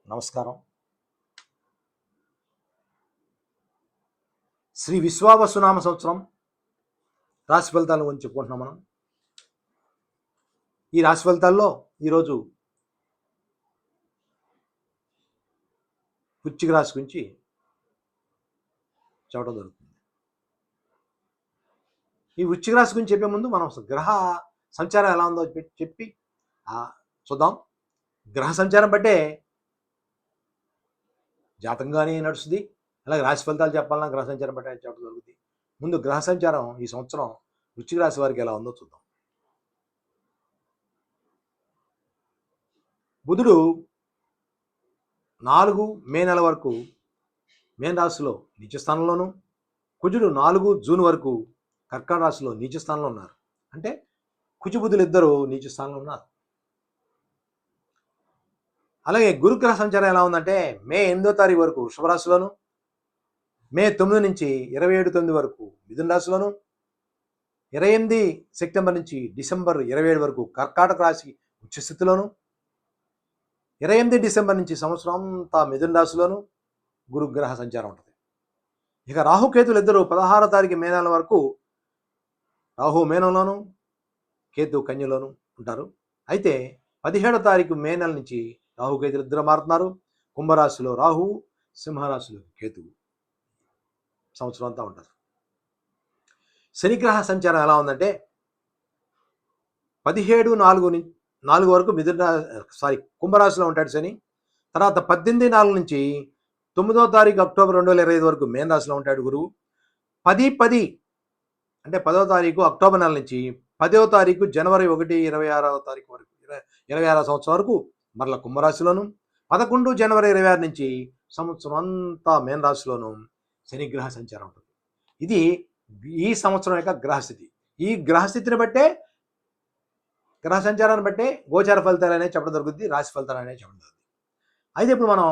నమస్కారం. శ్రీ విశ్వావసునామ సంవత్సరం రాశి ఫలితాల గురించి చెప్పుకుంటున్నాం మనం. ఈ రాశి ఫలితాల్లో ఈరోజు వృశ్చిక రాశి గురించి చెప్పడం జరుగుతుంది. ఈ వృశ్చిక రాశి గురించి చెప్పే ముందు మనం గ్రహ సంచారం ఎలా ఉందో చెప్పి చూద్దాం. గ్రహ సంచారం బట్టే జాతకంగానే నడుస్తుంది. అలాగే రాశి ఫలితాలు చెప్పాలన్నా గ్రహ సంచారం బట్టే చెప్పడం జరుగుతుంది. ముందు గ్రహ సంచారం ఈ సంవత్సరం వృశ్చిక రాశి వారికి ఎలా ఉందో చూద్దాం. బుధుడు 4 మే నెల వరకు మేన రాశిలో నీచ స్థానంలోను, కుజుడు 4 జూన్ వరకు కర్కాటక రాశిలో నీచ స్థానంలో ఉన్నారు. అంటే కుజుబుధులు ఇద్దరు నీచ స్థానంలో ఉన్నారు. అలాగే గురుగ్రహ సంచారం ఎలా ఉందంటే మే 8వ తారీఖు వరకు వృషభ రాశిలోను, మే 9 నుంచి 27 వరకు మిథున రాశిలోను, 28 సెప్టెంబర్ నుంచి డిసెంబర్ 27 వరకు కర్కాటక రాశి ఉచ్చస్థితిలోను, 28 డిసెంబర్ నుంచి సంవత్సరం అంతా మిథున రాశిలోను గురుగ్రహ సంచారం ఉంటుంది. ఇక రాహుకేతులు ఇద్దరు 16వ తారీఖు మే నెల వరకు రాహు మేనంలోను, కేతు కన్యలోను ఉంటారు. అయితే 17వ తారీఖు మే నెల నుంచి రాహుకేతులు ఇద్దరు మారుతున్నారు. కుంభరాశిలో రాహు, సింహరాశిలో కేతువు సంవత్సరం అంతా ఉంటారు. శనిగ్రహ సంచారం ఎలా ఉందంటే 17/4 వరకు కుంభరాశిలో ఉంటాడు శని. తర్వాత 18/4 నుంచి 9వ తారీఖు అక్టోబర్ 2025 వరకు మేన రాశిలో ఉంటాడు గురువు. 10 అంటే 10వ తారీఖు అక్టోబర్ నెల నుంచి 10వ తారీఖు జనవరి 1 26వ తారీఖు వరకు 26వ సంవత్సరం వరకు మరల కుంభరాశిలోను, 11 జనవరి 26 నుంచి సంవత్సరం అంతా మేన రాశిలోను శనిగ్రహ సంచారం ఉంటుంది. ఇది ఈ సంవత్సరం యొక్క గ్రహస్థితి. ఈ గ్రహస్థితిని బట్టే గ్రహ సంచారాన్ని బట్టే గోచార ఫలితాలు అనేవి చెప్పడం జరుగుతుంది, రాశి ఫలితాలు అనేవి చెప్పడం జరుగుతుంది. అయితే ఇప్పుడు మనం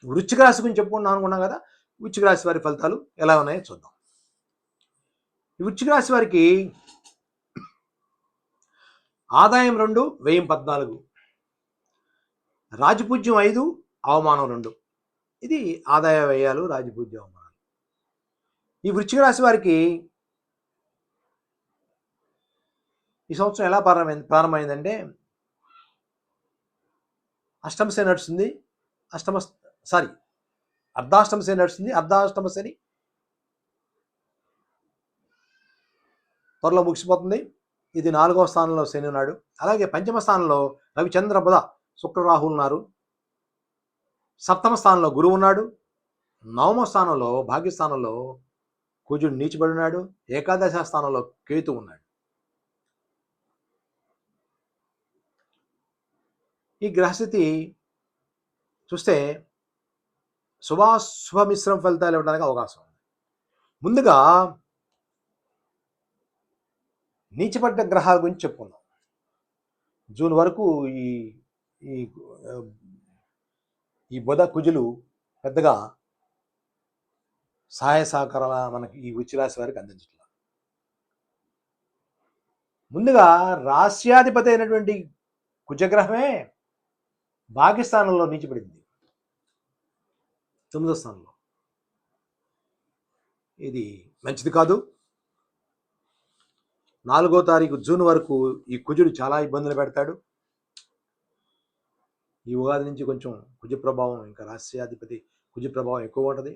వృశ్చిక రాశి గురించి చెప్పుకుంటున్నాం అనుకున్నాం కదా. వృశ్చిక రాశి వారి ఫలితాలు ఎలా ఉన్నాయో చూద్దాం. ఈ వృశ్చిక రాశి వారికి ఆదాయం 2, వ్యయం 14, రాజపూజ్యం 5, అవమానం 2. ఇది ఆదాయ వ్యయాలు, రాజపూజ్యం, అవమానాలు. ఈ వృశ్చిక రాశి వారికి ఈ సంవత్సరం ఎలా ప్రారంభమైందంటే అష్టమ శని నడుస్తుంది. అర్ధాష్టమ శని నడుస్తుంది. అర్ధాష్టమ శని త్వరలో ముగిసిపోతుంది. ఇది 4వ స్థానంలో శని ఉన్నాడు. అలాగే పంచమ స్థానంలో రవి, చంద్ర, బుధ, శుక్ర, రాహులు ఉన్నారు. సప్తమ స్థానంలో గురువు ఉన్నాడు. 9వ స్థానంలో భాగ్యస్థానంలో కుజుడు నీచబడి ఉన్నాడు. ఏకాదశ స్థానంలో కేతు ఉన్నాడు. ఈ గ్రహస్థితి చూస్తే శుభ మిశ్రమ ఫలితాలు ఇవ్వడానికి అవకాశం ఉంది. ముందుగా నీచపడ్డ గ్రహాల గురించి చెప్పుకుందాం. జూన్ వరకు ఈ బుధ కుజులు పెద్దగా సహాయ సహకారాల మనకి ఈ వృశ్చిక రాశి వారికి అందించట్ల. ముందుగా రాశ్యాధిపతి అయినటువంటి కుజగ్రహమే భాగ్యస్థానంలో నీచబడింది, 9వ స్థానంలో. ఇది మంచిది కాదు. 4వ తారీఖు జూన్ వరకు ఈ కుజుడు చాలా ఇబ్బందులు పెడతాడు. ఈ ఉగాది నుంచి కొంచెం కుజ ప్రభావం, ఇంకా రాశ్యాధిపతి కుజ ప్రభావం ఎక్కువ ఉంటుంది.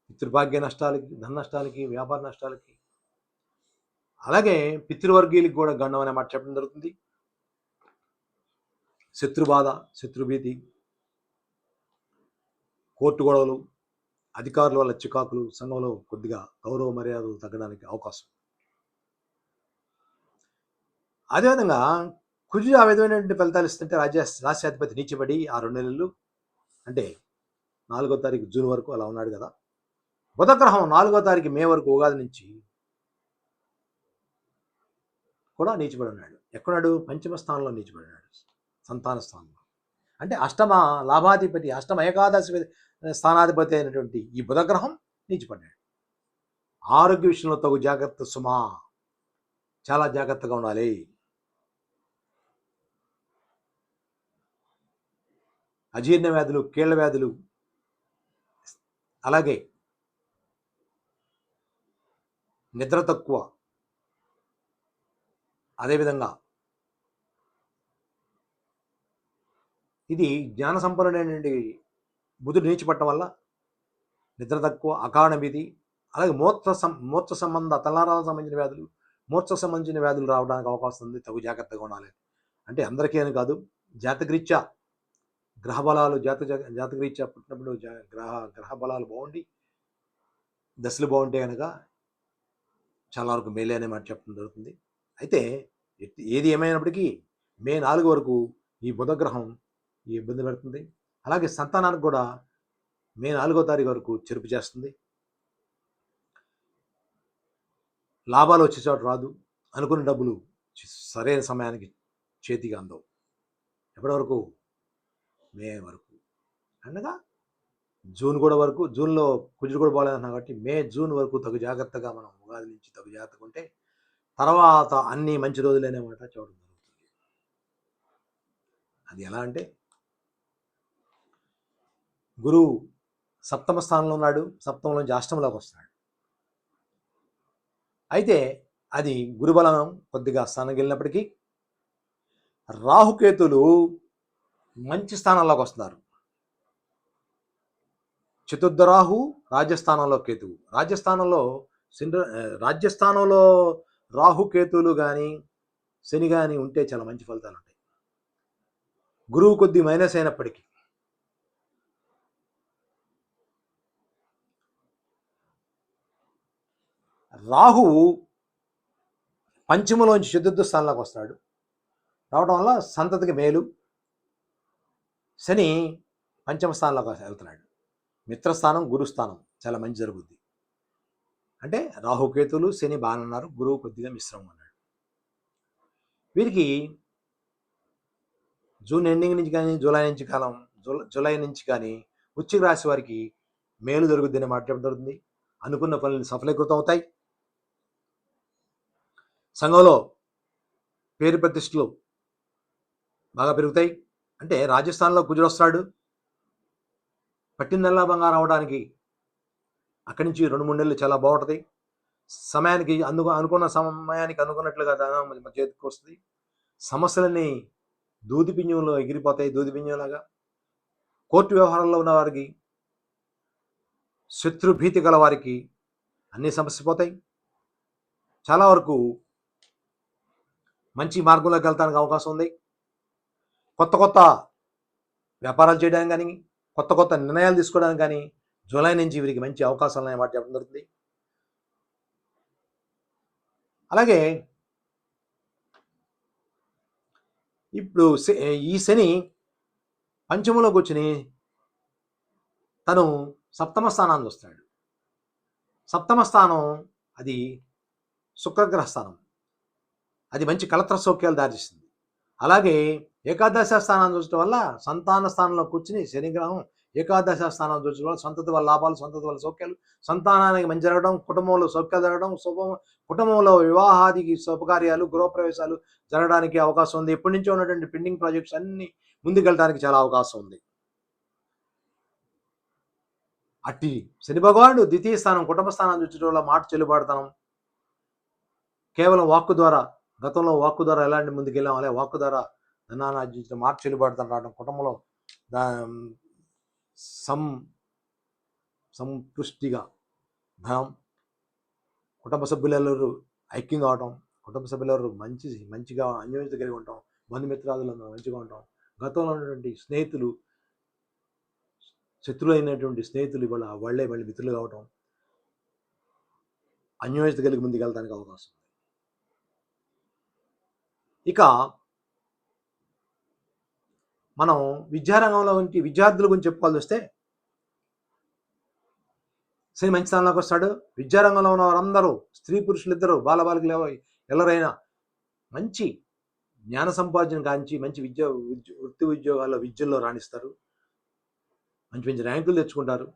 పితృభాగ్య నష్టాలకి, ధన నష్టాలకి, వ్యాపార నష్టాలకి, అలాగే పితృవర్గీయులకి కూడా గండం అనే మాట చెప్పడం జరుగుతుంది. శత్రుబాధ, శత్రుభీతి, కోర్టు గొడవలు, అధికారుల వల్ల చికాకులు, సంఘంలో కొద్దిగా గౌరవ మర్యాదలు తగ్గడానికి అవకాశం. అదేవిధంగా కుజుడు ఆ విధమైనటువంటి ఫలితాలు ఇస్తుంటే రాశ్యాధిపతి నీచబడి ఆ 2 నెలలు అంటే 4వ తారీఖు జూన్ వరకు అలా ఉన్నాడు కదా. బుధగ్రహం 4వ తారీఖు మే వరకు ఉగాది నుంచి కూడా నీచబడి ఉన్నాడు. ఎక్కడున్నాడు? పంచమ స్థానంలో నీచబడి ఉన్నాడు, సంతాన స్థానంలో. అంటే అష్టమ లాభాధిపతి, అష్టమ ఏకాదశి స్థానాధిపతి అయినటువంటి ఈ బుధగ్రహం నీచపడ్డాడు. ఆరోగ్య విషయంలో తగు జాగ్రత్త సుమా, చాలా జాగ్రత్తగా ఉండాలి. అజీర్ణ వ్యాధులు, కీళ్ళ వ్యాధులు, అలాగే నిద్ర తక్కువ, అదేవిధంగా ఇది జ్ఞాన సంపన్నుడైనటువంటి బుధుడు నీచిపట్టడం వల్ల నిద్ర తక్కువ, అకారణ భీతి, అలాగే మూర్ఛ సంబంధ తలనరాలకు సంబంధించిన వ్యాధులు, మూర్ఛకు సంబంధించిన వ్యాధులు రావడానికి అవకాశం ఉంది. తగు జాగ్రత్తగా ఉండాలి. అంటే అందరికీ అని కాదు, జాతకరీత్యా గ్రహ బలాలు జాతకరీత్యా పుట్టినప్పుడు గ్రహ బలాలు బాగుండి దశలు బాగుంటే కనుక చాలా వరకు మేలే అనే మాట చెప్పడం జరుగుతుంది. అయితే ఏది ఏమైనప్పటికీ మే 4 వరకు ఈ బుధగ్రహం ఈ ఇబ్బంది పెడుతుంది. అలాగే సంతానానికి కూడా మే 4వ తారీఖు వరకు చెరుపు చేస్తుంది. లాభాలు వచ్చే చోట రాదు, అనుకున్న డబ్బులు సరైన సమయానికి చేతికి అందవు. ఎప్పటి వరకు? మే వరకు. అనగా జూన్ కూడా వరకు. జూన్లో కుజుడు కూడా బాగాలేదన్నా కాబట్టి జూన్ వరకు తగు జాగ్రత్తగా మనం ఉగాది నుంచి తగు జాగ్రత్తగా ఉంటే తర్వాత అన్ని మంచి రోజులనే మాట చూడడం జరుగుతుంది. అది ఎలా అంటే గురువు సప్తమ స్థానంలో ఉన్నాడు, సప్తమంలోంచి అష్టంలోకి వస్తున్నాడు. అయితే అది గురుబలం కొద్దిగా స్థానంకి రాహుకేతులు మంచి స్థానంలోకి వస్తున్నారు. చతుర్థ రాహు, రాజ్యస్థానంలో కేతువు. రాజ్యస్థానంలో రాహుకేతువులు కానీ శని కానీ ఉంటే చాలా మంచి ఫలితాలు ఉంటాయి. గురువు కొద్ది మైనస్ అయినప్పటికీ రాహువు పంచమలోంచి చతుర్థ స్థానంలోకి వస్తాడు. రావడం వల్ల సంతతికి మేలు. శని పంచమ స్థానంలోకి వెళ్తున్నాడు. మిత్రస్థానం, గురుస్థానం చాలా మంచి జరుగుద్ది. అంటే రాహుకేతులు శని బాగున్నారు, గురువు కొద్దిగా మిశ్రమం అన్నాడు. వీరికి జూన్ ఎండింగ్ నుంచి కానీ జూలై నుంచి కానీ వృశ్చిక రాశి వారికి మేలు జరుగుద్దని మాట్లాడడం జరుగుతుంది. అనుకున్న పనులు సఫలీకృతం అవుతాయి. సంఘంలో పేరు ప్రతిష్టలు బాగా పెరుగుతాయి. అంటే రాజస్థాన్లో కుజుడు వస్తాడు, పట్టిందల్లా బంగారం అవడానికి అక్కడి నుంచి 2-3 నెలలు చాలా బాగుంటుంది. సమయానికి అనుకున్న సమయానికి అనుకున్నట్లుగా మన చేతికి వస్తుంది. సమస్యలన్నీ దూదిపింజంలో ఎగిరిపోతాయి. దూదిపింజంలాగా కోర్టు వ్యవహారంలో ఉన్న వారికి, శత్రు భీతి గల వారికి అన్ని సమస్య పోతాయి. చాలా వరకు మంచి మార్గంలోకి వెళ్తానికి అవకాశం ఉంది. కొత్త వ్యాపారాలు చేయడానికి కానీ, కొత్త నిర్ణయాలు తీసుకోవడానికి కానీ జూలై నుంచి వీరికి మంచి అవకాశాలు అనే మాట చెప్పడం జరుగుతుంది. అలాగే ఇప్పుడు ఈ శని పంచమంలోకి వచ్చి తను సప్తమ స్థానాన్ని వస్తాడు. సప్తమ స్థానం అది శుక్రగ్రహ స్థానం. అది మంచి కలత్ర సౌఖ్యాలు దారిస్తుంది. అలాగే ఏకాదశ స్థానాన్ని చూడటం వల్ల సంతాన స్థానంలో కూర్చుని శనిగ్రహం ఏకాదశ స్థానం చూడటం వల్ల సంతతి వల్ల లాభాలు, సంతతి వల్ల సౌఖ్యాలు, సంతానానికి మంచి జరగడం, కుటుంబంలో సౌఖ్యాలు జరగడం, కుటుంబంలో వివాహాదికి శుభకార్యాలు, గృహప్రవేశాలు జరగడానికి అవకాశం ఉంది. ఎప్పటి నుంచో ఉన్నటువంటి పెండింగ్ ప్రాజెక్ట్స్ అన్ని ముందుకెళ్ళడానికి చాలా అవకాశం ఉంది. అట్టి శని భగవానుడు ద్వితీయ స్థానం కుటుంబ స్థానం చూచడం వల్ల మాట చెల్లుబాటుతనం, కేవలం వాక్కు ద్వారా, గతంలో వాక్కు ద్వారా ఎలాంటి ముందుకెళ్ళాం అలా వాక్కు ద్వారా ధనాన్ని ఆర్జించడం, మాట చెల్లుబాటుతనం రావడం, కుటుంబంలో సంపుష్టిగా ధనం, కుటుంబ సభ్యులెల్లరూ ఐక్యంగా అవటం, కుటుంబ సభ్యులెల్లరూ మంచిగా అన్యోన్యత కలిగి ఉంటాం, బంధుమిత్రాదులను మంచిగా ఉంటాం. గతంలో ఉన్నటువంటి స్నేహితులు, శత్రువులైనటువంటి స్నేహితులు ఇవాళ వాళ్ళే మిత్రులు కావటం, అన్యోన్యత కలిగి ముందుకెళ్ళడానికి అవకాశం. ఇక మనం విద్యారంగంలో ఉంటే విద్యార్థుల గురించి చెప్పుకోవాల్సి వస్తే శని మంచి స్థానంలోకి వస్తాడు. విద్యారంగంలో ఉన్న వారందరూ, స్త్రీ పురుషులు ఇద్దరు, బాలబాలికలు ఎవరైనా మంచి జ్ఞాన సంపార్జన కాంచి మంచి వృత్తి ఉద్యోగాల్లో విద్యల్లో రాణిస్తారు. మంచి ర్యాంకులు తెచ్చుకుంటారు.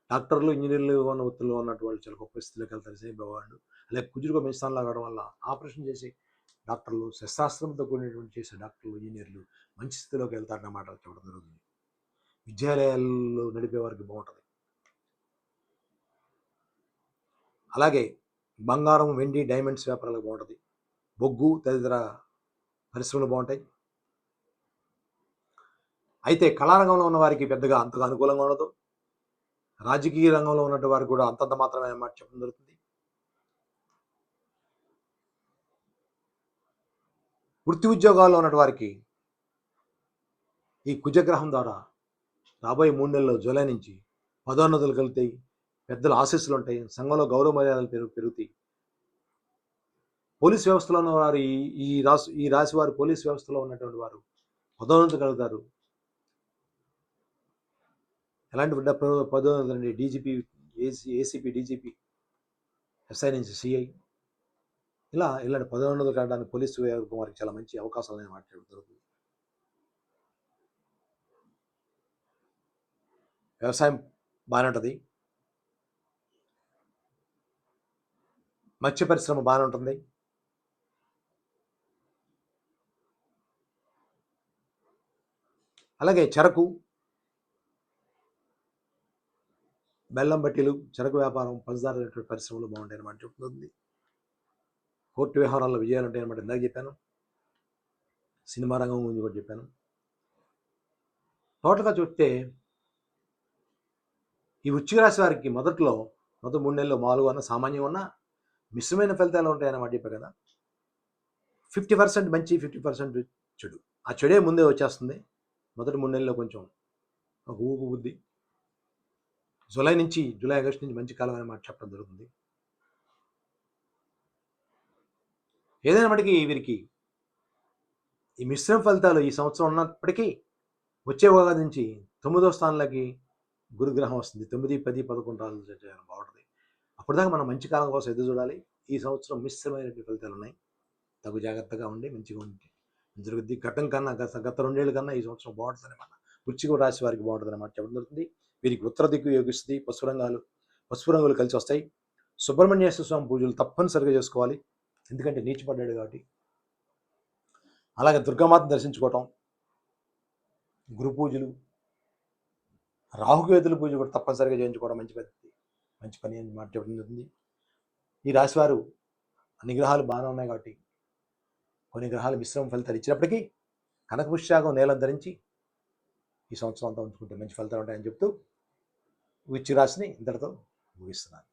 డాక్టర్లు, ఇంజనీర్లు ఉన్న వృత్తుల్లో ఉన్నట్టు వాళ్ళు చాలా గొప్ప స్థితిలోకి వెళ్తారు శని భగవానుడు. అలాగే కుజుడు మంచి స్థానంలో కావడం వల్ల ఆపరేషన్ చేసి డాక్టర్లు, శస్త్రాస్త్రంతో కూడినటువంటి చేసే డాక్టర్లు, ఇంజనీర్లు మంచి స్థితిలోకి వెళ్తారన్నమాట చెప్పడం జరుగుతుంది. విద్యాలయాల్లో నడిపే వారికి బాగుంటుంది. అలాగే బంగారం, వెండి, డైమండ్స్ వ్యాపారాలకు బాగుంటుంది. బొగ్గు తదితర పరిశ్రమలు బాగుంటాయి. అయితే కళారంగంలో ఉన్న వారికి పెద్దగా అంతగా అనుకూలంగా ఉండదు. రాజకీయ రంగంలో ఉన్నట్టు వారికి కూడా అంతంత మాత్రమే మాట చెప్పడం జరుగుతుంది. వృత్తి ఉద్యోగాల్లో ఉన్నటు వారికి ఈ కుజగ్రహం ద్వారా రాబోయే 3 నెలల్లో జూలై నుంచి పదోన్నతులు కలుగుతాయి, పెద్దల ఆశీస్సులు ఉంటాయి, సంఘంలో గౌరవ మర్యాదలు పెరుగుతాయి. పోలీస్ వ్యవస్థలో ఉన్న వారు ఈ రాశి వారు పోలీస్ వ్యవస్థలో ఉన్నటువంటి వారు పదోన్నతి కలుగుతారు. ఎలాంటి పదోన్నతులు అండి? డీజీపీ, ఏసీపీ, డీజీపీ, ఎస్ఐ నుంచి సిఐ, ఇలాంటి పదోన్నతులు కలగడానికి పోలీసు వారికి చాలా మంచి అవకాశాలు మాట్లాడడం జరుగుతుంది. వ్యవసాయం బాగానే ఉంటుంది. మత్స్య పరిశ్రమ బాగానే ఉంటుంది. అలాగే చెరకు, బెల్లం బట్టీలు, చెరకు వ్యాపారం, పంచదార పరిశ్రమలు బాగుంటాయి అన్నమాట చెప్తుంది. కోర్టు వ్యవహారాల్లో విజయాలు ఉంటాయి అన్నమాట ఇందాక చెప్పాను. సినిమా రంగం గురించి కూడా చెప్పాను. టోటల్గా చూస్తే ఈ వృశ్చిక రాశి వారికి మొదటి 3 నెలలు మామూలుగా ఉన్న సామాన్యంగా ఉన్న మిశ్రమైన ఫలితాలు ఉంటాయన్నమాట చెప్పారు కదా. 50% మంచి, 50% చెడు. ఆ చెడే ముందే వచ్చేస్తుంది. మొదటి 3 నెలల్లో కొంచెం ఒక ఊపు బుద్ధి. జూలై ఆగస్టు నుంచి మంచి కాలం అనే మాట చెప్పడం జరుగుతుంది. ఏదైనా మటుకి వీరికి ఈ మిశ్రమ ఫలితాలు ఈ సంవత్సరం ఉన్నప్పటికీ వచ్చే ఉగాది నుంచి 9వ స్థానంలోకి గురుగ్రహం వస్తుంది. 9, 10, 11 చేయడం బాగుంటుంది. అప్పటిదాకా మనం మంచి కాలం కోసం ఎదురు చూడాలి. ఈ సంవత్సరం మిశ్రమైనటువంటి ఫలితాలు ఉన్నాయి. తగు జాగ్రత్తగా ఉండి మంచిగా ఉండి జరుగుద్ది. గత 2 ఏళ్ళ కన్నా ఈ సంవత్సరం బాగుంటుంది అన్నమాట. వృశ్చిక రాశి వారికి బాగుంటుంది అన్నమాట చెప్పడం జరుగుతుంది. వీరికి ఉత్తర దిక్కు యోగిస్తుంది. పసుపు రంగులు కలిసి వస్తాయి. సుబ్రహ్మణ్యేశ్వర స్వామి పూజలు తప్పనిసరిగా చేసుకోవాలి, ఎందుకంటే నీచిపడ్డాడు కాబట్టి. అలాగే దుర్గామాతను దర్శించుకోవటం, గురు పూజలు, రాహుకేతుల పూజ కూడా తప్పనిసరిగా చేయించుకోవడం మంచి పని అని మాట చెప్పడం జరుగుతుంది. ఈ రాశివారు అన్ని గ్రహాలు బాగానే ఉన్నాయి కాబట్టి కొన్ని గ్రహాలు మిశ్రమ ఫలితాలు ఇచ్చినప్పటికీ కనకపుష్యాగం నేలం ధరించి ఈ సంవత్సరం అంతా ఉంచుకుంటే మంచి ఫలితాలు ఉంటాయని చెప్తూ వృశ్చిక రాశిని ఇంతటితో ముగిస్తున్నాను.